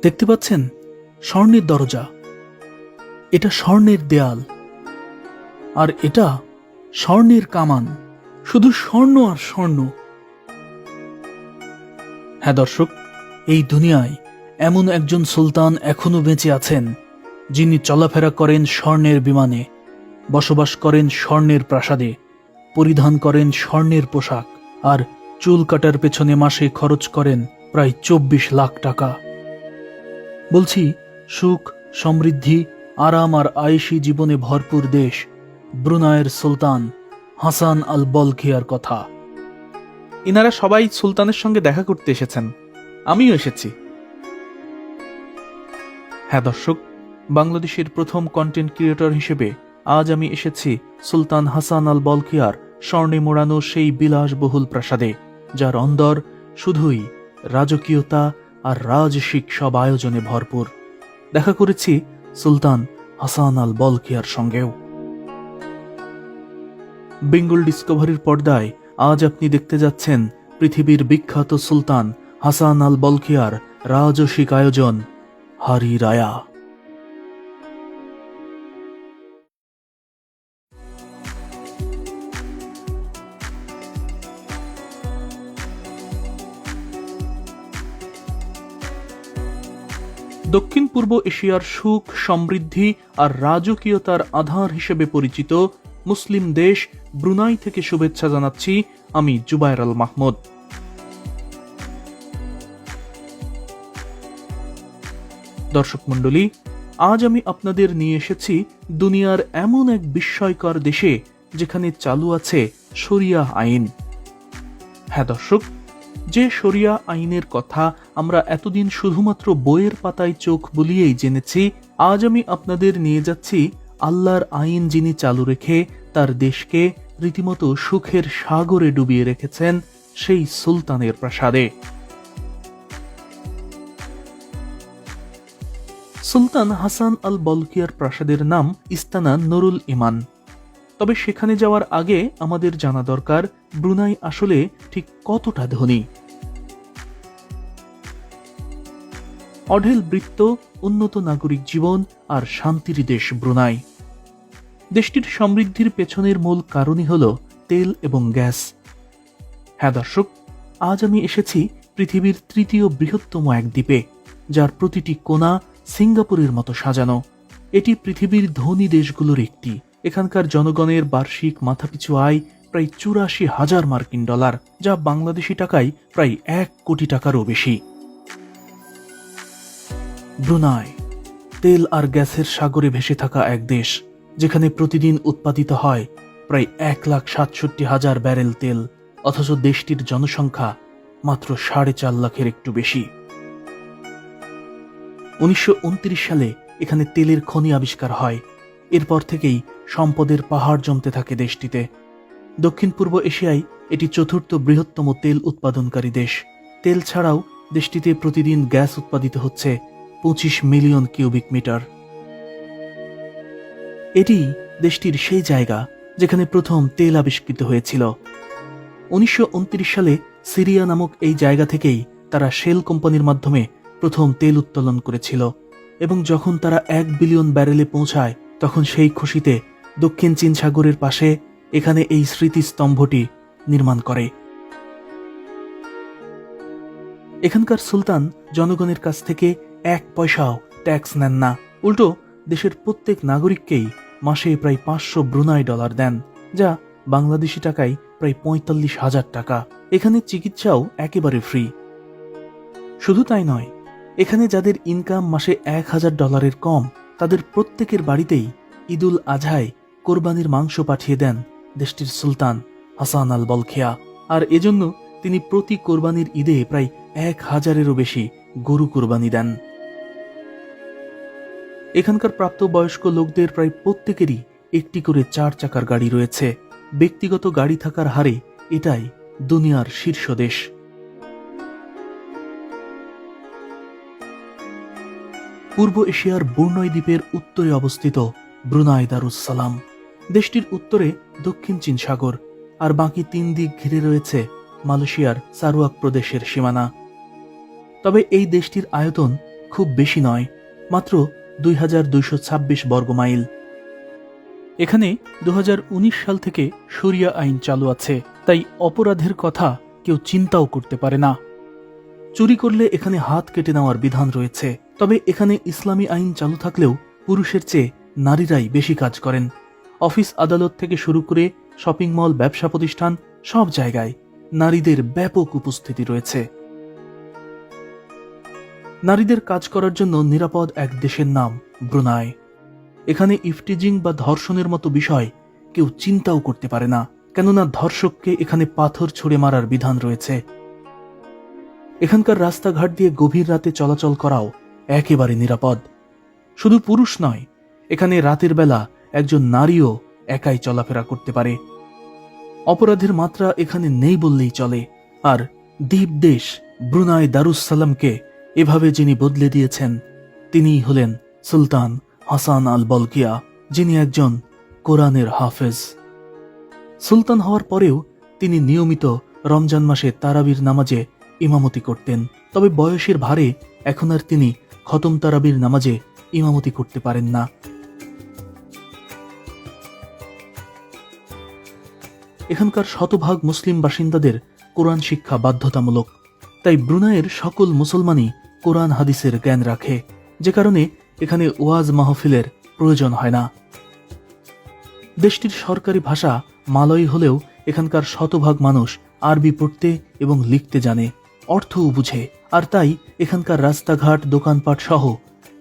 দেখতে পাচ্ছেন স্বর্ণের দরজা, এটা স্বর্ণের দেয়াল, আর এটা স্বর্ণের কামান। শুধু স্বর্ণ আর স্বর্ণ। হ্যাঁ দর্শক, এই দুনিয়ায় এমন একজন সুলতান এখনো বেঁচে আছেন, যিনি চলাফেরা করেন স্বর্ণের বিমানে, বসবাস করেন স্বর্ণের প্রাসাদে, পরিধান করেন স্বর্ণের পোশাক, আর চুল কাটার পেছনে মাসে খরচ করেন প্রায় 24 লাখ টাকা। বলছি সুখ, সমৃদ্ধি, আরাম আর আয়েশি জীবনে ভরপুর দেশ ব্রুনাইয়ের সুলতান হাসান আল বলখিয়ার কথা। ইনারা সবাই সুলতানের সঙ্গে দেখা করতে এসেছেন, আমিও এসেছি। হ্যাঁ দর্শক, বাংলাদেশের প্রথম কন্টেন্ট ক্রিয়েটর হিসেবে আজ আমি এসেছি সুলতান হাসান আল বলখিয়ার স্বর্ণে মোড়ানো সেই বিলাসবহুল প্রাসাদে, যার অন্দর শুধুই রাজকীয়তা আর রাজসিক সব আয়োজনে ভরপুর। দেখা করেছি সুলতান হাসান আল বলখিয়ার সঙ্গেও। বেঙ্গল ডিসকভারির পর্দায় আজ আপনি দেখতে যাচ্ছেন পৃথিবীর বিখ্যাত সুলতান হাসান আল বলখিয়ার রাজসিক আয়োজন হারি রায়া। দক্ষিণ পূর্ব এশিয়ার সুখ, সমৃদ্ধি আর রাজকীয়তার আধার হিসেবে পরিচিত মুসলিম দেশ ব্রুনাই থেকে শুভেচ্ছা জানাচ্ছি আমি জুবায়ের আল মাহমুদ। দর্শক মণ্ডলী, আজ আমি আপনাদের নিয়ে এসেছি দুনিয়ার এমন এক বিস্ময়কর দেশে যেখানে চালু আছে শরিয়া আইন। হ্যাঁ দর্শক, যে শরিয়া আইনের কথা আমরা এতদিন শুধুমাত্র বইয়ের পাতায় চোখ বুলিয়েই জেনেছি, আজ আমি আপনাদের নিয়ে যাচ্ছি আল্লাহর আইন যিনি চালু রেখে তার দেশকে রীতিমতো সুখের সাগরে ডুবিয়ে রেখেছেন, সেই সুলতানের প্রাসাদে। সুলতান হাসান আল বলখিয়ার প্রাসাদের নাম ইস্তানা নুরুল ইমান। তবে সেখানে যাওয়ার আগে আমাদের জানা দরকার ব্রুনাই আসলে ঠিক কতটা ধনী। অঢেল বৃত্ত, উন্নত নাগরিক জীবন আর শান্তির দেশ ব্রুনাই। দেশটির সমৃদ্ধির পেছনের মূল কারণই হল তেল এবং গ্যাস। হ্যাঁ দর্শক, আজ আমি এসেছি পৃথিবীর তৃতীয় বৃহত্তম এক দ্বীপে, যার প্রতিটি কোণা সিঙ্গাপুরের মতো সাজানো। এটি পৃথিবীর ধনী দেশগুলোর একটি। এখানকার জনগণের বার্ষিক মাথাপিছু আয় প্রায় 84,000 মার্কিন ডলার, যা বাংলাদেশি টাকায় প্রায় 1 কোটি টাকারও বেশি। ব্রুনাই তেল আর গ্যাসের সাগরে ভেসে থাকা এক দেশ, যেখানে প্রতিদিন উৎপাদিত হয় প্রায় 1,67,000 ব্যারেল তেল, অথচ দেশটির জনসংখ্যা মাত্র 4.5 লাখের একটু বেশি। 1929 সালে এখানে তেলের খনি আবিষ্কার হয়। এরপর থেকেই সম্পদের পাহাড় জমতে থাকে দেশটিতে। দক্ষিণ পূর্ব এশিয়ায় এটি চতুর্থ বৃহত্তম তেল উৎপাদনকারী দেশ। তেল ছাড়াও দেশটিতে প্রতিদিন গ্যাস উৎপাদিত হচ্ছে 25 মিলিয়ন কিউবিক মিটার। এটি দেশটির সেই জায়গা যেখানে প্রথম তেল আবিষ্কৃত হয়েছিল। 1929 সালে সিরিয়া নামক এই জায়গা থেকেই তারা শেল কোম্পানির মাধ্যমে প্রথম তেল উত্তোলন করেছিল, এবং যখন তারা 1 বিলিয়ন ব্যারেলে পৌঁছায়, তখন সেই খুশিতে দক্ষিণ চীন সাগরের পাশে এখানে এই স্মৃতিস্তম্ভটি নির্মাণ করে। এখানকার সুলতান জনগণের কাছ থেকে 1 পয়সাও ট্যাক্স নেন না, উল্টো দেশের প্রত্যেক নাগরিককেই মাসে প্রায় 500 ব্রুনাই ডলার দেন, যা বাংলাদেশি টাকায় প্রায় 45,000 টাকা। এখানে চিকিৎসাও একেবারে ফ্রি। শুধু তাই নয়, এখানে যাদের ইনকাম মাসে 1,000 ডলারের কম, তাদের প্রত্যেকের বাড়িতেই ঈদুল আজহায় কোরবানির মাংস পাঠিয়ে দেন দেশটির সুলতান হাসান আল বলখিয়া। আর এজন্য তিনি প্রতি কোরবানির ঈদে প্রায় 1,000-এরও বেশি গরু কোরবানি দেন। এখানকার প্রাপ্তবয়স্ক লোকদের প্রায় প্রত্যেকেরই একটি করে 4 চাকার গাড়ি রয়েছে। ব্যক্তিগত গাড়ি থাকার হারে এটাই দুনিয়ার শীর্ষ দেশ। পূর্ব এশিয়ার বুর্নয় দ্বীপের উত্তরে অবস্থিত ব্রুনাই দারুস সালাম। দেশটির উত্তরে দক্ষিণ চীন সাগর, আর বাকি 3 দিক ঘিরে রয়েছে মালয়েশিয়ার সারুয়াক প্রদেশের সীমানা। তবে এই দেশটির আয়তন খুব বেশি নয়, মাত্র 2226 বর্গমাইল। এখানে 2019 সাল থেকে শরিয়া আইন চালু আছে, তাই অপরাধের কথা কেউ চিন্তাও করতে পারে না। চুরি করলে এখানে হাত কেটে নেওয়ার বিধান রয়েছে। তবে এখানে ইসলামী আইন চালু থাকলেও পুরুষের চেয়ে নারীরাই বেশি কাজ করেন। অফিস আদালত থেকে শুরু করে শপিং মল, ব্যবসা প্রতিষ্ঠান, সব জায়গায় নারীদের ব্যাপক উপস্থিতি রয়েছে। নারীদের কাজ করার জন্য নিরাপদ এক দেশের নাম ব্রুনাই। এখানে ইফটিজিং বা ধর্ষণের মতো বিষয় কেউ চিন্তাও করতে পারে না, কেননা ধর্ষককে এখানে পাথর ছুঁড়ে মারার বিধান রয়েছে। এখানকার রাস্তাঘাট দিয়ে গভীর রাতে চলাচল করাও একেবারে নিরাপদ। শুধু পুরুষ নয়, এখানে রাতের বেলা একজন নারীও একাই চলাফেরা করতে পারে। অপরাধের মাত্রা এখানে নেই বললেই চলে। আর দ্বীপ দেশ ব্রুনাই দারুসসালামকে এভাবে যিনি বদলে দিয়েছেন, তিনিই হলেন সুলতান হাসান আল বলকিয়া, যিনি একজন কোরআনের হাফেজ। সুলতান হওয়ার পরেও তিনি নিয়মিত রমজান মাসে তারাবির নামাজে ইমামতি করতেন। তবে বয়সের ভারে এখন আর তিনি খতম তারাবির নামাজে ইমামতি করতে পারেন না। এখানকার শতভাগ মুসলিম বাসিন্দাদের কোরআন শিক্ষা বাধ্যতামূলক, তাই ব্রুনাইয়ের সকল মুসলমানই কোরআন হাদিসের জ্ঞান রাখে, যে কারণে এখানে ওয়াজ মাহফিলের প্রয়োজন হয় না। দেশটির সরকারি ভাষা মালয় হলেও এখানকার শতভাগ মানুষ আরবি পড়তে এবং লিখতে জানে, অর্থও বুঝে। আর তাই এখানকার রাস্তাঘাট, দোকানপাট সহ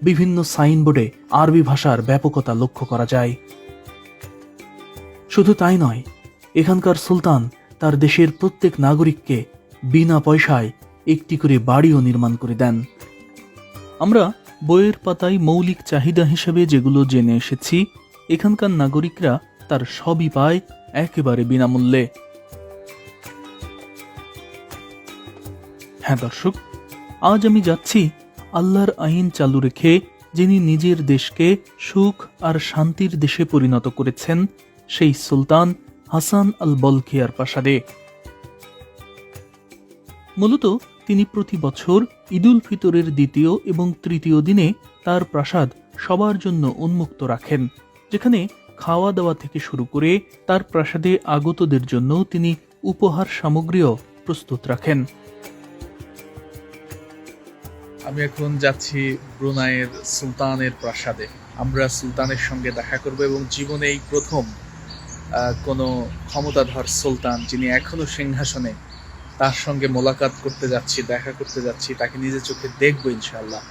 বিভিন্ন সাইনবোর্ডে আরবি ভাষার ব্যাপকতা লক্ষ্য করা যায়। শুধু তাই নয়, এখানকার সুলতান তার দেশের প্রত্যেক নাগরিককে বিনা পয়সায় একটি করে বাড়িও নির্মাণ করে দেন। আমরা বইয়ের পাতায় মৌলিক চাহিদা হিসেবে যেগুলো জেনে এসেছি, এখানকার নাগরিকরা তার সবই পায় একেবারে বিনামূল্যে। হ্যাঁ দর্শক, আজ আমি যাচ্ছি আল্লাহর আইন চালু রেখে যিনি নিজের দেশকে সুখ আর শান্তির দেশে পরিণত করেছেন, সেই সুলতান হাসান আল বলকিয়ার প্রাসাদে। মূলত তিনি প্রতি বছর ঈদুল ফিতরের দ্বিতীয় এবং তৃতীয় দিনে তার প্রাসাদ সবার জন্য উন্মুক্ত রাখেন, যেখানে খাওয়া দাওয়া থেকে শুরু করে তার প্রাসাদে আগতদের জন্য তিনি উপহার সামগ্রীও প্রস্তুত রাখেন। আমি এখন যাচ্ছি ব্রুনাইয়ের সুলতানের প্রাসাদে। আমরা সুলতানের সঙ্গে দেখা করব এবং জীবনে এই প্রথম কোনো ক্ষমতাধর সুলতান যিনি এখনো সিংহাসনে, তার সঙ্গে মোলাকাত করতে যাচ্ছি, দেখা করতে যাচ্ছি, তাকে নিজের চোখে দেখবো ইনশাআল্লাহ।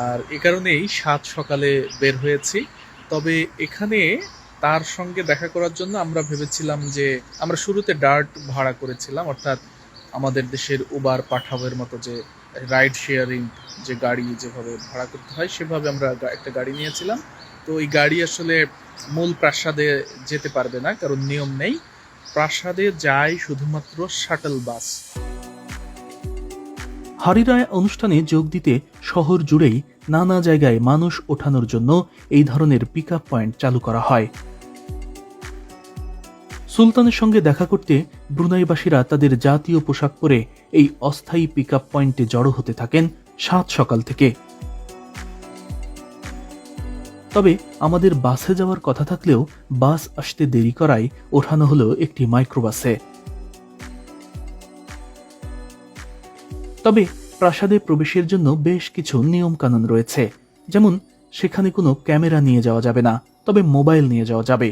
আর এ কারণেই সাত সকালে বের হয়েছি। তবে এখানে তার সঙ্গে দেখা করার জন্য আমরা ভেবেছিলাম যে আমরা শুরুতে ডার্ট ভাড়া করেছিলাম, অর্থাৎ আমাদের দেশের উবার পাঠাওয়ের মতো যে রাইড শেয়ারিং যে গাড়ি যেভাবে ভাড়া করতে হয়, সেভাবে আমরা একটা গাড়ি নিয়েছিলাম। তো এই গাড়ি আসলে মূল প্রাসাদে যেতে পারবে না, কারণ নিয়ম নেই। প্রাসাদে যায় শুধুমাত্র শাটল বাস। হারিরায় অনুষ্ঠানে যোগ দিতে শহর জুড়েই নানা জায়গায় মানুষ ওঠানোর জন্য এই ধরনের পিকআপ পয়েন্ট চালু করা হয়। সুলতানের সঙ্গে দেখা করতে ব্রুনাইবাসীরা তাদের জাতীয় পোশাক পরে এই অস্থায়ী পিকআপ পয়েন্টে জড়ো হতে থাকেন সাত সকাল থেকে। তবে আমাদের বাসে যাওয়ার কথা থাকলেও বাস আসতে দেরি করায় ওঠানো হলো একটি মাইক্রোবাসে। তবে প্রাসাদে প্রবেশের জন্য বেশ কিছু নিয়ম কানুন রয়েছে, যেমন সেখানে কোনো ক্যামেরা নিয়ে যাওয়া যাবে না, তবে মোবাইল নিয়ে যাওয়া যাবে।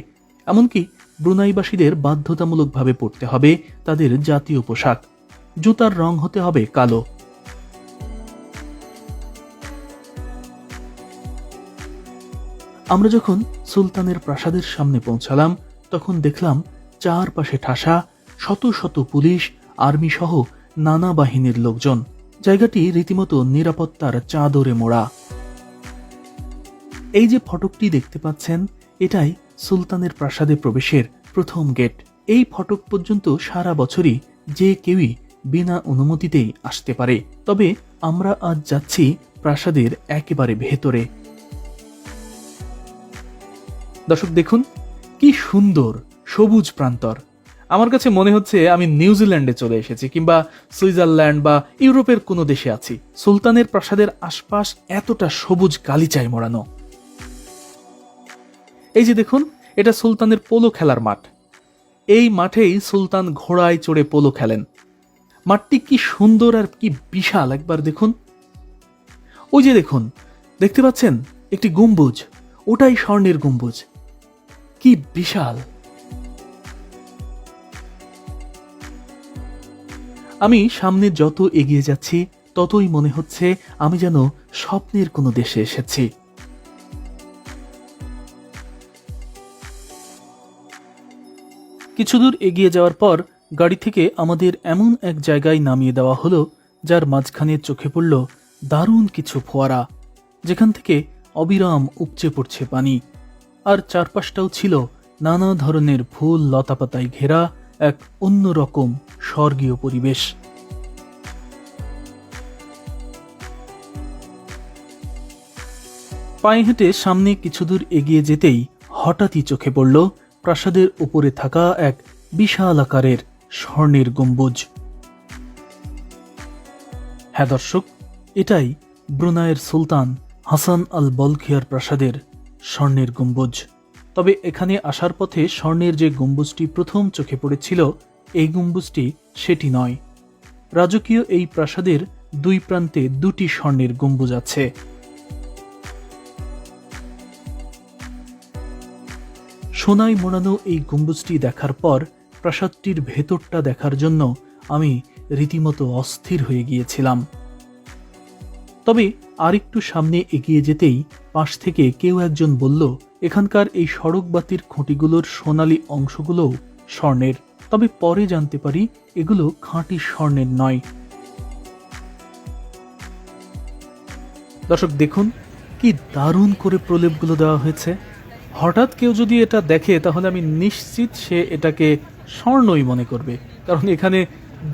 এমনকি ব্রুনাইবাসীদের বাধ্যতামূলকভাবে পরতে হবে তাদের জাতীয় পোশাক, জুতার রং হতে হবে কালো। আমরা যখন সুলতানের প্রাসাদের সামনে পৌঁছালাম, তখন দেখলাম চারপাশে ঠাসা শত শত পুলিশ, আর্মি সহ নানা বাহিনীর লোকজন। জায়গাটি রীতিমতো নিরাপত্তার চাদরে মোড়া। এই যে ফটকটি দেখতে পাচ্ছেন, এটাই সুলতানের প্রাসাদে প্রবেশের প্রথম গেট। এই ফটক পর্যন্ত সারা বছরই যে কেউই বিনা অনুমতিতেই আসতে পারে। তবে আমরা আজ যাচ্ছি প্রাসাদের একেবারে ভেতরে। দর্শক দেখুন কি সুন্দর সবুজ প্রান্তর, আমার কাছে মনে হচ্ছে আমি নিউজিল্যান্ডে চলে এসেছি, কিংবা সুইজারল্যান্ড বা ইউরোপের কোনো দেশে আছি। সুলতানের প্রাসাদের আশপাশ এতটা সবুজ গালিচায় মোড়ানো। এই যে দেখুন, এটা সুলতানের পোলো খেলার মাঠ। এই মাঠেই সুলতান ঘোড়ায় চড়ে পোলো খেলেন। মাঠটি কি সুন্দর আর কি বিশাল, একবার দেখুন। ওই যে দেখুন, দেখতে পাচ্ছেন একটি গম্বুজ, ওটাই স্বর্ণের গম্বুজ। কি বিশাল! আমি সামনে যত এগিয়ে যাচ্ছি ততই মনে হচ্ছে আমি যেন স্বপ্নের কোনো দেশে এসেছি। কিছু দূর এগিয়ে যাওয়ার পর গাড়ি থেকে আমাদের এমন এক জায়গায় নামিয়ে দেওয়া হলো, যার মাঝখানে চোখে পড়ল দারুণ কিছু ফোয়ারা, যেখান থেকে অবিরাম উপচে পড়ছে পানি। আর চারপাশটাও ছিল নানা ধরনের ফুল লতাপাতায় ঘেরা এক অন্যরকম স্বর্গীয় পরিবেশ। পায়ে হেঁটে সামনে কিছু দূর এগিয়ে যেতেই হঠাৎই চোখে পড়ল প্রাসাদের উপরে থাকা এক বিশাল আকারের স্বর্ণের গম্বুজ। হ্যাঁ দর্শক, এটাই ব্রুনাইয়ের সুলতান হাসান আল বলখিয়ার প্রাসাদের স্বর্ণের গম্বুজ। তবে এখানে আসার পথে স্বর্ণের যে গম্বুজটি প্রথম চোখে পড়েছিল, এই গম্বুজটি সেটি নয়। রাজকীয় এই প্রাসাদের দুই প্রান্তে দুটি স্বর্ণের গম্বুজ আছে। সোনায় মোড়ানো এই গম্বুজটি দেখার পর প্রাসাদটির ভেতরটা দেখার জন্য আমি রীতিমতো অস্থির হয়ে গিয়েছিলাম। তবে আরেকটু সামনে এগিয়ে যেতেই পাশ থেকে কেউ একজন বলল, এখানকার এই সড়ক বাতির খুঁটিগুলোর সোনালী অংশগুলোও স্বর্ণের। তবে পরে জানতে পারি এগুলো খাঁটি স্বর্ণের নয়। দর্শক দেখুন, কি দারুণ করে প্রলেপগুলো দেওয়া হয়েছে। হঠাৎ কেউ যদি এটা দেখে তাহলে আমি নিশ্চিত সে এটাকে স্বর্ণই মনে করবে, কারণ এখানে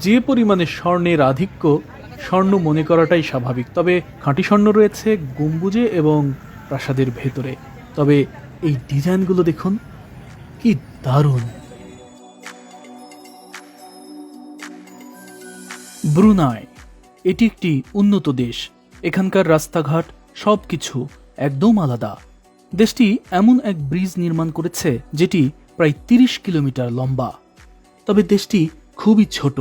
যে পরিমাণে স্বর্ণের আধিক্য, স্বর্ণ মনে করাটাই স্বাভাবিক। তবে খাঁটি স্বর্ণ রয়েছে গম্বুজে এবং প্রাসাদের ভেতরে। তবে এই ডিজাইনগুলো দেখুন, কি দারুণ। ব্রুনাই এটি একটি উন্নত দেশ। এখানকার রাস্তাঘাট সবকিছু একদম আলাদা। দেশটি এমন এক ব্রিজ নির্মাণ করেছে যেটি প্রায় 30 কিলোমিটার লম্বা। তবে দেশটি খুবই ছোট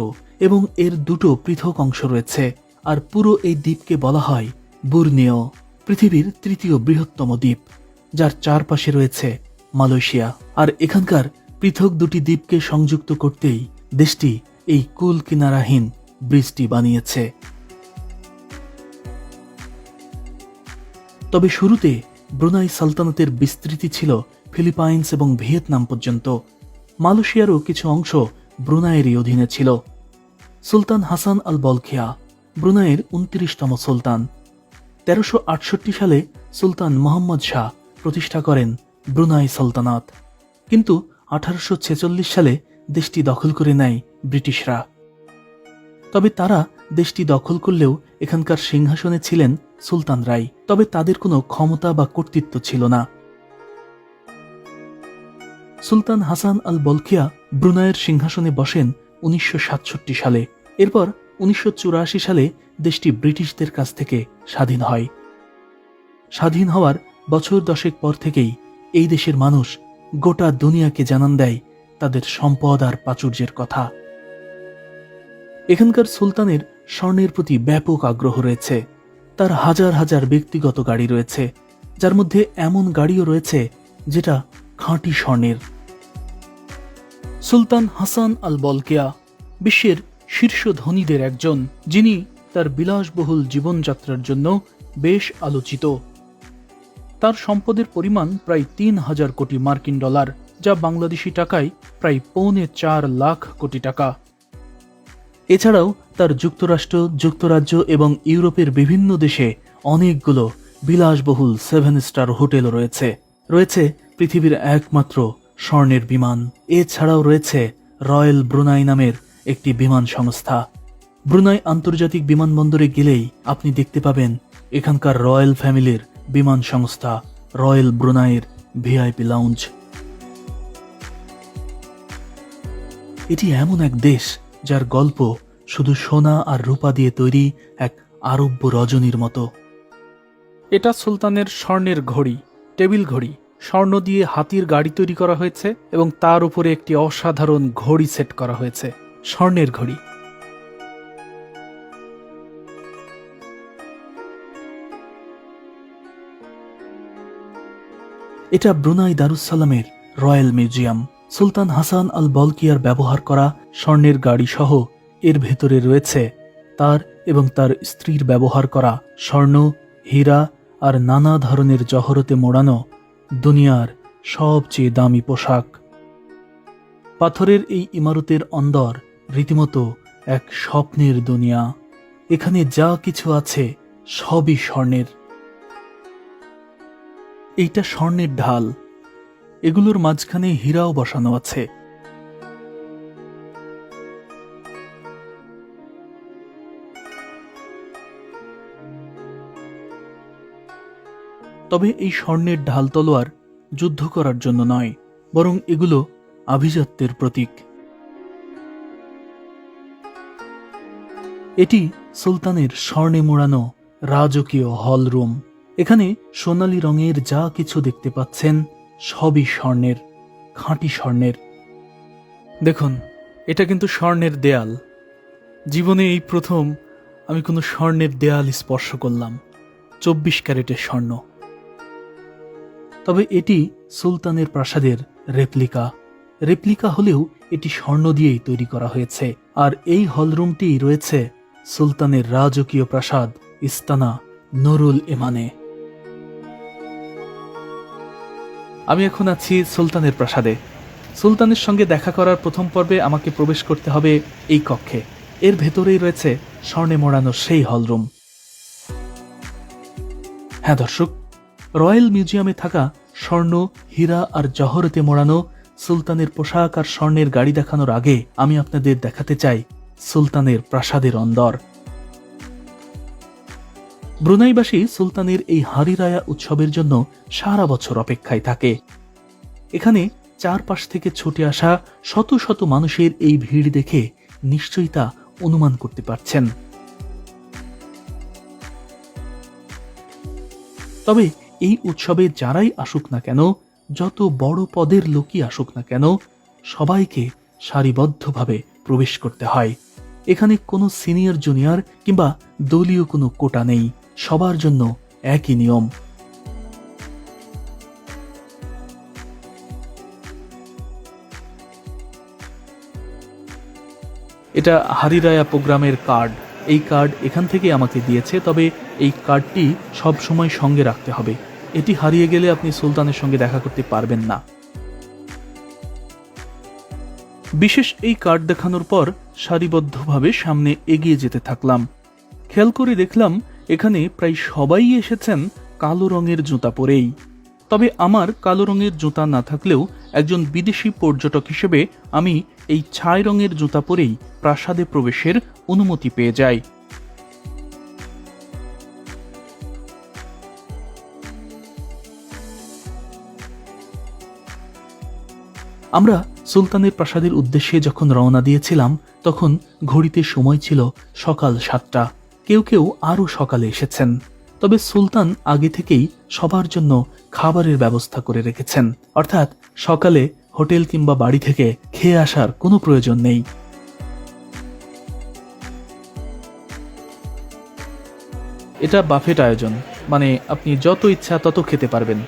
এবং এর দুটো পৃথক অংশ রয়েছে। আর পুরো এই দ্বীপকে বলা হয় বুর্নিও, পৃথিবীর তৃতীয় বৃহত্তম দ্বীপ, যার চারপাশে রয়েছে মালয়েশিয়া। আর এখানকার পৃথক দুটি দ্বীপকে সংযুক্ত করতেই দেশটি এই কুল কিনারাহীন ব্রিজটি বানিয়েছে। তবে শুরুতে ব্রুনাই সালতানাতের বিস্তৃতি ছিল ফিলিপাইন্স এবং ভিয়েতনাম পর্যন্ত। মালয়েশিয়ারও কিছু অংশ ব্রুনাইয়েরই অধীনে ছিল। সুলতান হাসান আল বলখিয়া ব্রুনাইয়ের 29তম সুলতান। 1368 সালে সুলতান মোহাম্মদ শাহ প্রতিষ্ঠা করেন ব্রুনাই সালতানাত। কিন্তু 1846 সালে দেশটি দখল করে নেয় ব্রিটিশরা। তবে তারা দেশটি দখল করলেও এখানকার সিংহাসনে ছিলেন সুলতানরাই। তবে তাদের কোনো ক্ষমতা বা কর্তৃত্ব ছিল না। সুলতান হাসান আল বলখিয়া ব্রুনাইয়ের সিংহাসনে বসেন 1967 সালে। এরপর 1984 সালে দেশটি ব্রিটিশদের কাছ থেকে স্বাধীন হয়। স্বাধীন হওয়ার বছর 10 পর থেকেই এই দেশের মানুষ গোটা দুনিয়াকে জানান দেয় তাদের সম্পদ আর প্রাচুর্যের কথা। এখানকার সুলতানের স্বর্ণের প্রতি ব্যাপক আগ্রহ রয়েছে। তার হাজার হাজার ব্যক্তিগত গাড়ি রয়েছে, যার মধ্যে এমন গাড়িও রয়েছে যেটা খাঁটি স্বর্ণের। সুলতান হাসান আল বলখিয়া বিশ্বের শীর্ষ ধনীদের একজন, যিনি তার বিলাসবহুল জীবনযাত্রার জন্য বেশ আলোচিত। তার সম্পদের পরিমাণ প্রায় 3000 কোটি মার্কিন ডলার, যা বাংলাদেশি টাকায় প্রায় 4.25 লাখ কোটি টাকা। এছাড়াও তার যুক্তরাষ্ট্র, যুক্তরাজ্য এবং ইউরোপের বিভিন্ন দেশে অনেকগুলো বিলাসবহুল 7 স্টার হোটেল রয়েছে। রয়েছে পৃথিবীর একমাত্র স্বর্ণের বিমান। এছাড়াও রয়েছে রয়্যাল ব্রুনাই নামের একটি বিমান সংস্থা। ব্রুনাই আন্তর্জাতিক বিমানবন্দরে গেলেই আপনি দেখতে পাবেন এখানকার রয়্যাল ফ্যামিলির বিমান সংস্থা রয়্যাল ব্রুনাইয়ের ভিআইপি লাউঞ্জ। এটি এমন এক দেশ যার গল্প শুধু সোনা আর রূপা দিয়ে তৈরি এক আরব্য রজনীর মতো। এটা সুলতানের স্বর্ণের ঘড়ি, টেবিল ঘড়ি। স্বর্ণ দিয়ে হাতির গাড়ি তৈরি করা হয়েছে এবং তার উপরে একটি অসাধারণ ঘড়ি সেট করা হয়েছে, স্বর্ণের ঘড়ি। এটা ব্রুনাই দারুসালামের রয়্যাল মিউজিয়াম। সুলতান হাসান আল বলকিয়ার ব্যবহার করা স্বর্ণের গাড়ি সহ এর ভেতরে রয়েছে তার এবং তার স্ত্রীর ব্যবহার করা স্বর্ণ, হীরা আর নানা ধরনের জহরতে মোড়ানো দুনিয়ার সবচেয়ে দামি পোশাক। পাথরের এই ইমারতের অন্দর রীতিমতো এক স্বপ্নের দুনিয়া। এখানে যা কিছু আছে সবই স্বর্ণের। এইটা স্বর্ণের ঢাল, এগুলোর মাঝখানে হীরাও বসানো আছে। তবে এই স্বর্ণের ঢাল তলোয়ার যুদ্ধ করার জন্য নয়, বরং এগুলো আভিজাত্যের প্রতীক। এটি সুলতানের স্বর্ণে মোড়ানো রাজকীয় হল রুম। এখানে সোনালী রঙের যা কিছু দেখতে পাচ্ছেন সবই স্বর্ণের, খাঁটি স্বর্ণের। দেখুন, এটা কিন্তু স্বর্ণের দেয়াল। জীবনে এই প্রথম আমি কোনো স্বর্ণের দেয়াল স্পর্শ করলাম, 24 ক্যারেটের স্বর্ণ। তবে এটি সুলতানের প্রাসাদের রেপ্লিকা হলেও এটি স্বর্ণ দিয়েই তৈরি করা হয়েছে। আর এই হলরুমটি রয়েছে সুলতানের রাজকীয় প্রাসাদ ইস্তানা নুরুল ইমানে। আমি এখন আছি সুলতানের প্রাসাদে। সুলতানের সঙ্গে দেখা করার প্রথম পর্বে আমাকে প্রবেশ করতে হবে এই কক্ষে। এর ভেতরেই রয়েছে স্বর্ণে মোড়ানো সেই হলরুম। হ্যাঁ দর্শক, রয়্যাল মিউজিয়ামে থাকা স্বর্ণ, হীরা আর জহরতে মোড়ানো সুলতানের পোশাক আর স্বর্ণের গাড়ি দেখানোর আগে আমি আপনাদের দেখাতে চাই সুলতানের প্রাসাদের অন্দর। ব্রুনাইবাসী সুলতানের এই হারি রায়া উৎসবের জন্য সারা বছর অপেক্ষায় থাকে। এখানে চারপাশ থেকে ছুটে আসা শত শত মানুষের এই ভিড় দেখে নিশ্চয়ই তা অনুমান করতে পারছেন। তবে এই উৎসবে যারাই আসুক না কেন, যত বড় পদের লোকই আসুক না কেন, সবাইকে সারিবদ্ধভাবে প্রবেশ করতে হয়। এখানে কোনো সিনিয়র জুনিয়র কিংবা দলীয় কোনো কোটা নেই, সবার জন্য একই নিয়ম। এটা হারি রায়া প্রোগ্রামের কার্ড। এই কার্ড এখান থেকে আমাকে দিয়েছে, তবে এই কার্ডটি সব সময় সঙ্গে রাখতে হবে। এটি হারিয়ে গেলে আপনি সুলতানের সঙ্গে দেখা করতে পারবেন না। বিশেষ এই কার্ড দেখানোর পর সারিবদ্ধভাবে সামনে এগিয়ে যেতে থাকলাম। খেয়াল করে দেখলাম এখানে প্রায় সবাই এসেছেন কালো রঙের জুতা পরেই। তবে আমার কালো রঙের জুতা না থাকলেও একজন বিদেশি পর্যটক হিসেবে আমি এই ছাই রঙের জুতা পরেই প্রাসাদে প্রবেশের অনুমতি পেয়ে যাই। আমরা সুলতানের প্রাসাদের উদ্দেশ্যে যখন রওনা দিয়েছিলাম তখন ঘড়িতে সময় ছিল সকাল 7টা। কেউ কেউ আরও সকালে এসেছেন। তবে সুলতান আগে থেকেই সবার জন্য খাবারের ব্যবস্থা করে রেখেছেন, অর্থাৎ সকালে হোটেল কিংবা বাড়ি থেকে খেয়ে আসার কোনো প্রয়োজন নেই। এটা বাফেট আয়োজন, মানে আপনি যত ইচ্ছা তত খেতে পারবেন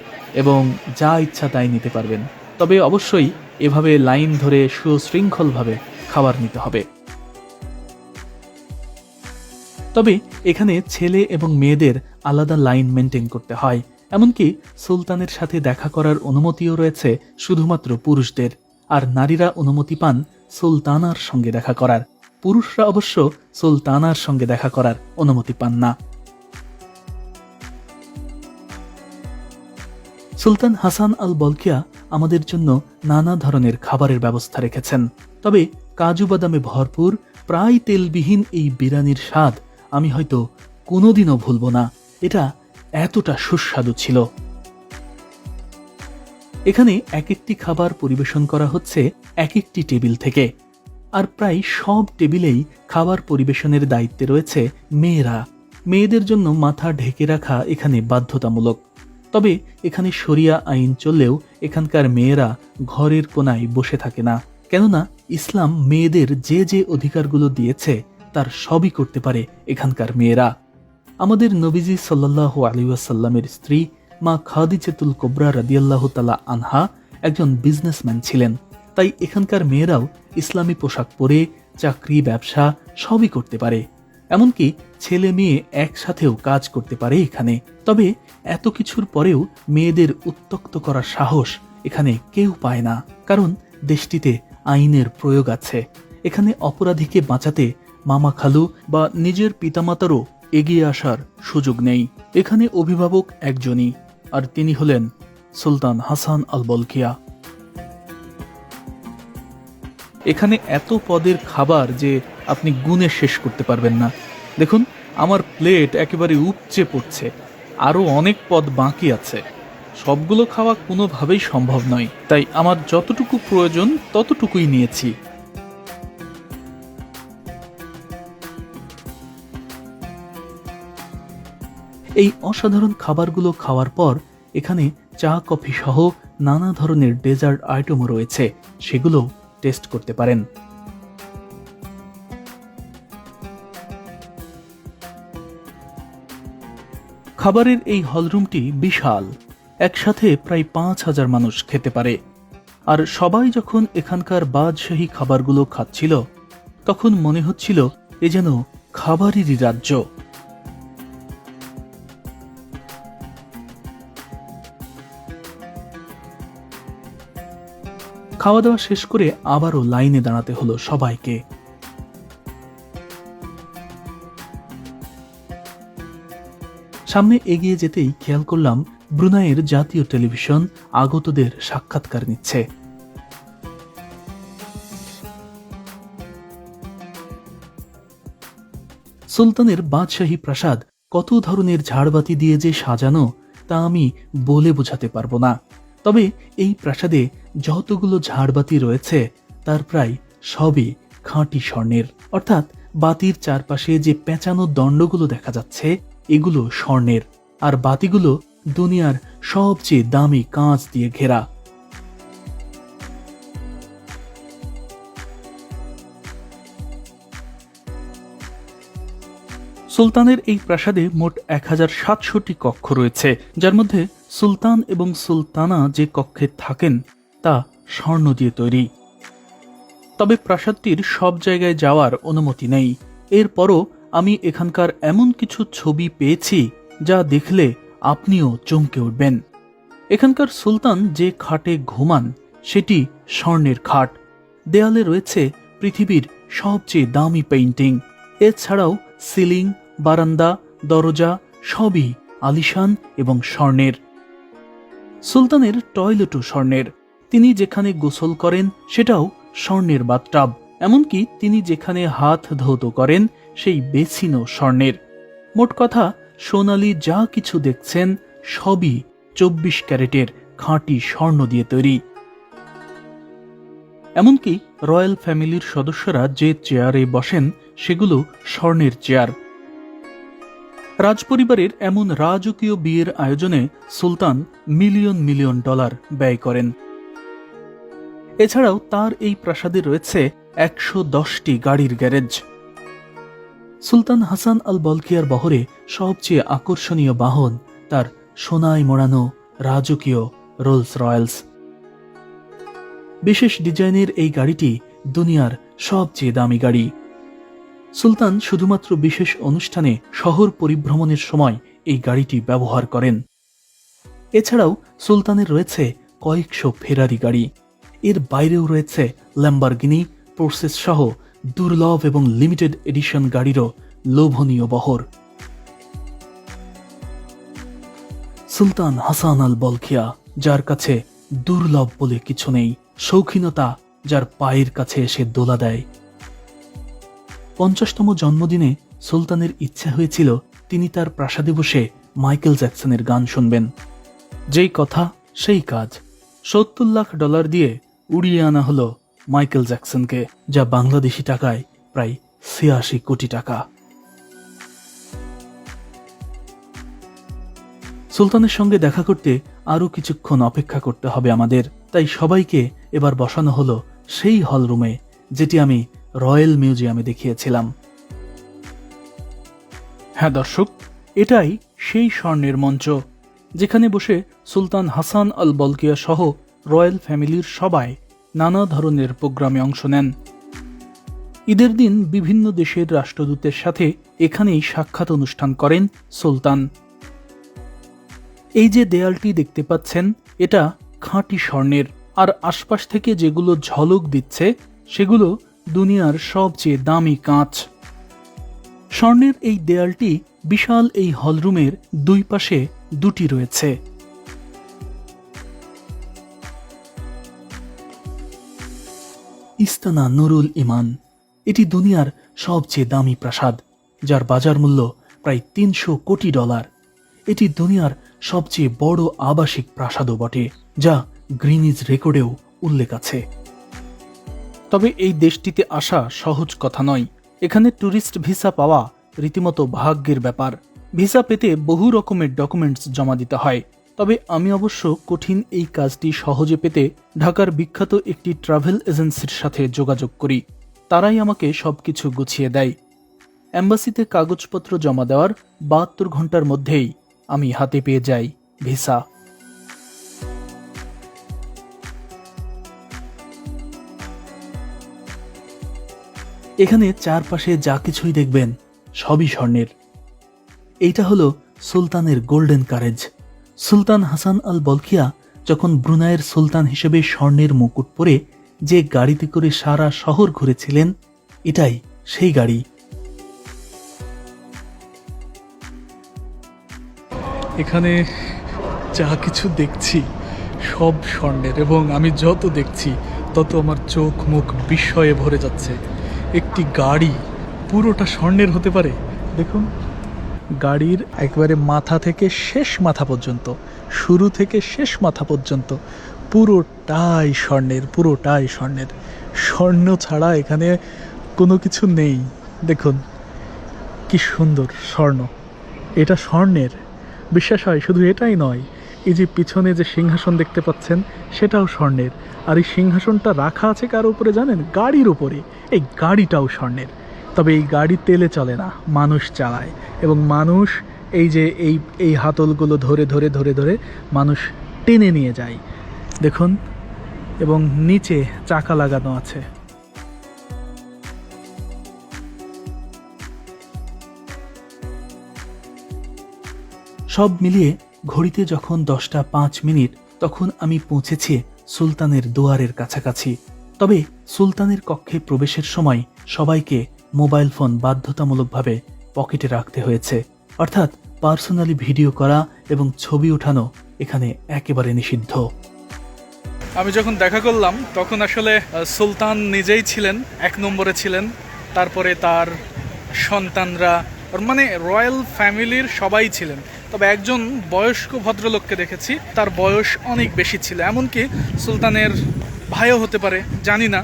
এবং যা ইচ্ছা তাই নিতে পারবেন। তবে অবশ্যই এভাবে লাইন ধরে সুশৃঙ্খলভাবে খাবার নিতে হবে। তবে এখানে ছেলে এবং মেয়েদের আলাদা লাইন মেনটেন করতে হয়। এমনকি সুলতানের সাথে দেখা করার অনুমতিও রয়েছে শুধুমাত্র পুরুষদের, আর নারীরা অনুমতি পান সুলতানার সঙ্গে দেখা করার। পুরুষরা অবশ্য সুলতানার সঙ্গে দেখা করার অনুমতি পান না। সুলতান হাসান আল বলকিয়া আমাদের জন্য নানা ধরনের খাবারের ব্যবস্থা রেখেছেন। তবে কাজু বাদামে ভরপুর প্রায় তেলবিহীন এই বিরিয়ানির স্বাদ আমি হয়তো কোনোদিনও ভুলব না। এটা এতটা সুস্বাদু ছিল। এখানে এক একটি খাবার পরিবেশন করা হচ্ছে এক একটি টেবিল থেকে। আর প্রায় সব টেবিলেই খাবার পরিবেশনের দায়িত্বে রয়েছে মেয়েরা। মেয়েদের জন্য মাথা ঢেকে রাখা এখানে বাধ্যতামূলক। তবে এখানে শরিয়া আইন চললেও এখানকার মেয়েরা ঘরের কোনায় বসে থাকে না, কেননা ইসলাম মেয়েদের যে যে অধিকারগুলো দিয়েছে তার সবই করতে পারে এখানকার মেয়েরা। আমাদের নবীজি সাল্লাল্লাহু আলাইহি ওয়াসাল্লামের স্ত্রী মা খাদিজাতুল কুবরা রাদিয়াল্লাহু তাআলা আনহা একজন বিজনেসম্যান ছিলেন। তাই এখানকার মেয়েরাও ইসলামী পোশাক পরে চাকরি, ব্যবসা সবই করতে পারে। এমনকি ছেলে মেয়ে একসাথেও কাজ করতে পারে এখানে। তবে এত কিছুর পরেও মেয়েদের উত্ত্যক্ত করার সাহস এখানে কেউ পায় না, কারণ দেশটিতে আইনের প্রয়োগ আছে। এখানে অপরাধীকে বাঁচাতে মামা খালু বা নিজের পিতামাতারও এগিয়ে আসার সুযোগ নেই। এখানে অভিভাবক একজনই, আর তিনি হলেন সুলতান হাসান আল বলকিয়া। এখানে এত পদের খাবার যে আপনি গুণে শেষ করতে পারবেন না। দেখুন, আমার প্লেট একেবারে উপচে পড়ছে, আরও অনেক পদ বাকি আছে। সবগুলো খাওয়া কোনোভাবেই সম্ভব নয়, তাই আমার যতটুকু প্রয়োজন ততটুকুই নিয়েছি। এই অসাধারণ খাবারগুলো খাওয়ার পর এখানে চা, কফি সহ নানা ধরনের ডেজার্ট আইটেমও রয়েছে, সেগুলো টেস্ট করতে পারেন। খাবারের এই হলরুমটি বিশাল, একসাথে প্রায় 5,000 মানুষ খেতে পারে। আর সবাই যখন এখানকার বাদশাহী খাবারগুলো খাচ্ছিল তখন মনে হচ্ছিল এ যেন খাবারেরই রাজ্য। খাওয়া দাওয়া শেষ করে আবারও লাইনে দাঁড়াতে হলো সবাইকে। সামনে এগিয়ে যেতেই খেয়াল করলাম ব্রুনাইয়ের জাতীয় টেলিভিশন আগতদের সাক্ষাৎকার নিচ্ছে। সুলতানের বাদশাহী প্রাসাদ কত ধরনের ঝাড়বাতি দিয়ে যে সাজানো তা আমি বলে বোঝাতে পারবো না। তবে এই প্রাসাদে যতগুলো ঝাড়বাতি রয়েছে তার প্রায় সবই খাঁটি স্বর্ণের, অর্থাৎ বাতির চারপাশে যে পেঁচানো দণ্ডগুলো দেখা যাচ্ছে এগুলো স্বর্ণের, আর বাতিগুলো দুনিয়ার সবচেয়ে দামি কাঁচ দিয়ে ঘেরা। সুলতানের এই প্রাসাদে মোট 1700টি কক্ষ রয়েছে, যার মধ্যে সুলতান এবং সুলতানা যে কক্ষে থাকেন তা স্বর্ণ দিয়ে তৈরি। তবে প্রাসাদটির সব জায়গায় যাওয়ার অনুমতি নেই। এরপরও আমি এখানকার এমন কিছু ছবি পেয়েছি যা দেখলে আপনিও চমকে উঠবেন। এখানকার সুলতান যে খাটে ঘুমান সেটি স্বর্ণের খাট। দেয়ালে রয়েছে পৃথিবীর সবচেয়ে দামি পেইন্টিং। এছাড়াও সিলিং, বারান্দা, দরজা সবই আলিশান এবং স্বর্ণের। সুলতানের টয়লেটও স্বর্ণের। তিনি যেখানে গোসল করেন সেটাও স্বর্ণের বাথটাব। এমনকি তিনি যেখানে হাত ধৌত করেন সেই বেসিনও স্বর্ণের। মোট কথা, সোনালী যা কিছু দেখছেন সবই 24 ক্যারেটের খাঁটি স্বর্ণ দিয়ে তৈরি। এমনকি রয়্যাল ফ্যামিলির সদস্যরা যে চেয়ারে বসেন সেগুলো স্বর্ণের চেয়ার। রাজপরিবারের এমন রাজকীয় বিয়ের আয়োজনে সুলতান মিলিয়ন মিলিয়ন ডলার ব্যয় করেন। এছাড়াও তার এই প্রাসাদে রয়েছে 110টি গাড়ির গ্যারেজ। সুলতান হাসান আল বলকিয়ার বহরে সবচেয়ে আকর্ষণীয় বাহন তার সোনায় মোড়ানো রাজকীয় রোলস রয়েলস। বিশেষ ডিজাইনের এই গাড়িটি দুনিয়ার সবচেয়ে দামি গাড়ি। সুলতান শুধুমাত্র বিশেষ অনুষ্ঠানে শহর পরিভ্রমণের সময় এই গাড়িটি ব্যবহার করেন। এছাড়াও সুলতানের রয়েছে কয়েকশো ফেরারি গাড়ি। এর বাইরেও রয়েছে ল্যাম্বরগিনি, পোর্সেস সহ দুর্লভ এবং লিমিটেড এডিশন গাড়িরও লোভনীয় বহর। সুলতান হাসান আল বলকিয়া, যার কাছে দুর্লভ বলে কিছু নেই, শৌখিনতা যার পায়ের কাছে এসে দোলা দেয়। 50তম জন্মদিনে সুলতানের ইচ্ছা হয়েছিল তিনি তার প্রাসাদে বসে মাইকেল জ্যাকসনের গান শুনবেন। যেই কথা সেই কাজ। $70 লাখ দিয়ে উড়িয়ে আনা হলো মাইকেল জ্যাকসনকে, যা বাংলাদেশি টাকায় প্রায় ৮৬ কোটি টাকা। সুলতানের সঙ্গে দেখা করতে আরও কিছুক্ষণ অপেক্ষা করতে হবে আমাদের, তাই সবাইকে এবার বসানো হলো সেই হলরুমে যেটি আমি রয়্যাল মিউজিয়ামে দেখিয়েছিলাম। হ্যাঁ দর্শক, এটাই সেই স্বর্ণের মঞ্চ যেখানে বসে সুলতান হাসান আল বলকিয়া সহ রয়্যাল ফ্যামিলির সবাই নানা ধরনের প্রোগ্রামে অংশ নেন। ঈদের দিন বিভিন্ন দেশের রাষ্ট্রদূতের সাথে এখানেই সাক্ষাৎ অনুষ্ঠান করেন সুলতান। এই যে দেয়ালটি দেখতে পাচ্ছেন, এটা খাঁটি স্বর্ণের, আর আশপাশ থেকে যেগুলো ঝলক দিচ্ছে সেগুলো দুনিয়ার সবচেয়ে দামি কাঁচ। স্বর্ণের এই দেয়ালটি বিশাল এই হলরুমের দুই পাশে দুটি রয়েছে। ইস্তানা নুরুল ইমান, এটি দুনিয়ার সবচেয়ে দামি প্রাসাদ, যার বাজার মূল্য প্রায় $৩০০ কোটি। এটি দুনিয়ার সবচেয়ে বড় আবাসিক প্রাসাদও বটে, যা গ্রিনিজ রেকর্ডেও উল্লেখ আছে। তবে এই দেশটিতে আসা সহজ কথা নয়। এখানে ট্যুরিস্ট ভিসা পাওয়া রীতিমতো ভাগ্যের ব্যাপার। ভিসা পেতে বহু রকমের ডকুমেন্টস জমা দিতে হয়। তবে আমি অবশ্য কঠিন এই কাজটি সহজে পেতে ঢাকার বিখ্যাত একটি ট্রাভেল এজেন্সির সাথে যোগাযোগ করি। তারাই আমাকে সবকিছু গুছিয়ে দেয়। এম্বাসিতে কাগজপত্র জমা দেওয়ার ৭২ ঘন্টার মধ্যেই আমি হাতে পেয়ে যাই ভিসা। এখানে চারপাশে যা কিছুই দেখবেন সবই স্বর্ণের। এইটা হলো সুলতানের গোল্ডেন কারেজ। সুলতান হাসান আল বলকিয়া যখন ব্রুনাইয়ের সুলতান হিসেবে স্বর্ণের মুকুট পরে যে গাড়িতে করে সারা শহর ঘুরেছিলেন, এটাই সেই গাড়ি। এখানে যা কিছু দেখছি সব স্বর্ণের, এবং আমি যত দেখছি তত আমার চোখ মুখ বিস্ময়ে ভরে যাচ্ছে। একটি গাড়ি পুরোটা স্বর্ণের হতে পারে। দেখুন, গাড়ির একবারে মাথা থেকে শেষ মাথা পর্যন্ত, শুরু থেকে শেষ মাথা পর্যন্ত পুরোটাই স্বর্ণের, পুরোটাই স্বর্ণের। স্বর্ণ ছাড়া এখানে কোনো কিছু নেই। দেখুন কি সুন্দর স্বর্ণ, এটা স্বর্ণের। বিশ্বাস হয়। শুধু এটাই নয়, এই যে পিছনে যে সিংহাসন দেখতে পাচ্ছেন সেটাও স্বর্ণের। আর এই সিংহাসনটা রাখা আছে কার উপরে জানেন? গাড়ির উপরে। এই গাড়িটাও স্বর্ণের। তবে এই গাড়ি তেলে চলে না, মানুষ চালায়, এবং মানুষ এই যে এই হাতলগুলো ধরে ধরে ধরে ধরে মানুষ টেনে নিয়ে যায়। দেখুন, এবং নিচে চাকা লাগানো আছে। সব মিলিয়ে ঘড়িতে যখন 10টা 5 মিনিট, তখন আমি পৌঁছেছি সুলতানের দুয়ারের কাছাকাছি। তবে সুলতানের কক্ষে প্রবেশের সময় সবাইকে মোবাইল ফোন বাধ্যতামূলকভাবে পকেটে রাখতে হয়েছে। অর্থাৎ পার্সোনালি ভিডিও করা এবং ছবি ওঠানো এখানে একেবারে নিষিদ্ধ। আমি যখন দেখা করলাম তখন আসলে সুলতান নিজেই ছিলেন, 1 নম্বরে ছিলেন। তারপরে তার সন্তানরা, মানে রয়্যাল ফ্যামিলির সবাই ছিলেন। তবে একজন বয়স্ক ভদ্রলোককে দেখেছি, তার বয়স অনেক বেশি ছিল, এমনকি সুলতানের ভাইও হতে পারে, জানি না।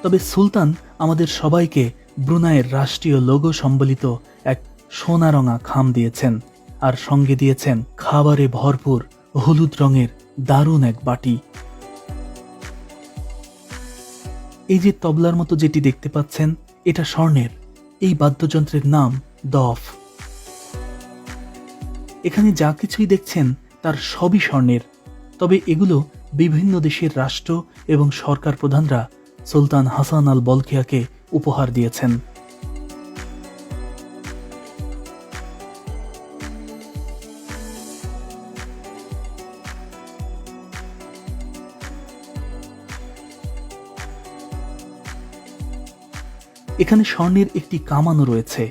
তবে সুলতান আমাদের সবাইকে ব্রুনাইয়ের রাষ্ট্রীয় লোগো সম্বলিত এক সোনারঙা খাম দিয়েছেন, আর সঙ্গে দিয়েছেন খাবারে ভরপুর হলুদ রঙের দারুণ এক বাটি। এই যে তবলার মতো যেটি দেখতে পাচ্ছেন, এটা স্বর্ণের। এই বাদ্যযন্ত্রের নাম দফ। এখানে যা কিছুই দেখছেন তার সবই স্বর্ণের। তবে এগুলো বিভিন্ন দেশের রাষ্ট্র এবং সরকার প্রধানরা সুলতান হাসান আল বলকিয়াকে উপহার দিয়েছেন। এখানে স্বর্ণের একটি কামানও রয়েছে।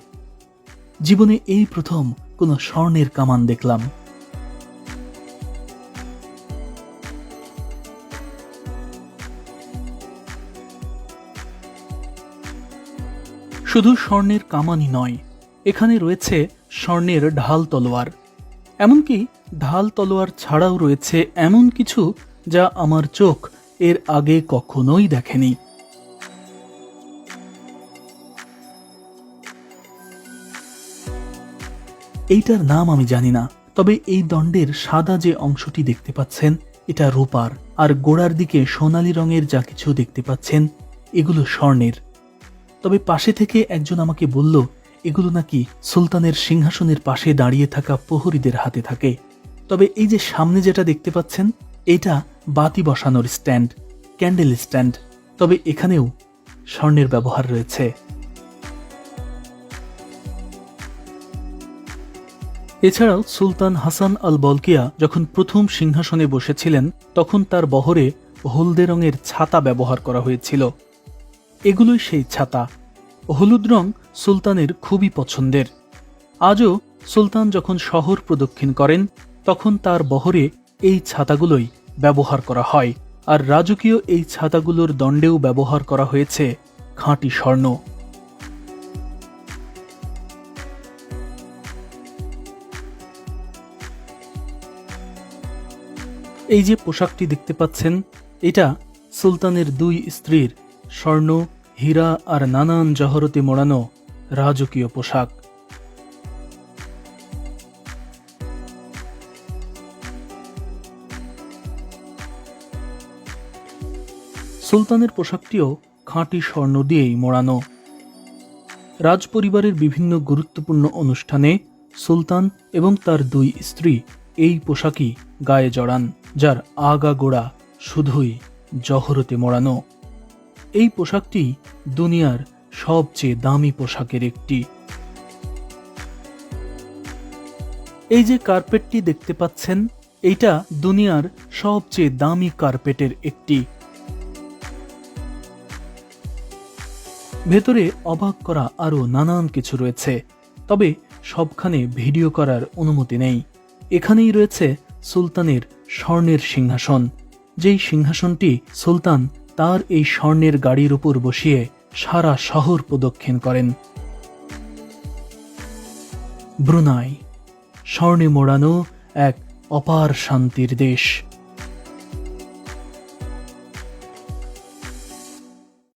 জীবনে এই প্রথম কোনো স্বর্ণের কামান দেখলাম। শুধু স্বর্ণের কামানই নয়, এখানে রয়েছে স্বর্ণের ঢাল তলোয়ার। এমনকি ঢাল তলোয়ার ছাড়াও রয়েছে এমন কিছু যা আমার চোখ এর আগে কখনোই দেখেনি। এইটার নাম আমি জানি না, তবে এই দণ্ডের সাদা যে অংশটি দেখতে পাচ্ছেন এটা রূপার, আর গোড়ার দিকে সোনালী রঙের যা কিছু দেখতে পাচ্ছেন এগুলো স্বর্ণের। তবে পাশে থেকে একজন আমাকে বলল এগুলো নাকি সুলতানের সিংহাসনের পাশে দাঁড়িয়ে থাকা প্রহরীদের হাতে থাকে। তবে এই যে সামনে যেটা দেখতে পাচ্ছেন এটা বাতি বসানোর স্ট্যান্ড, ক্যান্ডেল স্ট্যান্ড। তবে এখানেও স্বর্ণের ব্যবহার রয়েছে। এছাড়াও সুলতান হাসান আল বলকিয়া যখন প্রথম সিংহাসনে বসেছিলেন তখন তার বহরে হলদে রঙের ছাতা ব্যবহার করা হয়েছিল। এগুলোই সেই ছাতা। হলুদ রং সুলতানের খুবই পছন্দের। আজও সুলতান যখন শহর প্রদক্ষিণ করেন তখন তার বহরে এই ছাতাগুলোই ব্যবহার করা হয়, আর রাজকীয় এই ছাতাগুলোর দণ্ডেও ব্যবহার করা হয়েছে খাঁটি স্বর্ণ। এই যে পোশাকটি দেখতে পাচ্ছেন এটা সুলতানের দুই স্ত্রীর স্বর্ণ, হীরা আর নানান জহরতে মোড়ানো রাজকীয় পোশাক। সুলতানের পোশাকটিও খাঁটি স্বর্ণ দিয়েই মোড়ানো। রাজপরিবারের বিভিন্ন গুরুত্বপূর্ণ অনুষ্ঠানে সুলতান এবং তার দুই স্ত্রী এই পোশাকই গায়ে জড়ান, যার আগাগোড়া শুধুই জহরতে মোড়ানো। এই পোশাকটি দুনিয়ার সবচেয়ে দামি পোশাকের একটি। এই যে কার্পেটটি দেখতে পাচ্ছেন এইটা দুনিয়ার সবচেয়ে দামি কার্পেটের একটি। ভেতরে অবাক করা আরো নানান কিছু রয়েছে, তবে সবখানে ভিডিও করার অনুমতি নেই। এখানেই রয়েছে সুলতানের স্বর্ণের সিংহাসন, যেই সিংহাসনটি সুলতান তার এই স্বর্ণের গাড়ির উপর বসিয়ে সারা শহর প্রদক্ষিণ করেন। ব্রুনাই স্বর্ণে মোড়ানো এক অপার শান্তির দেশ।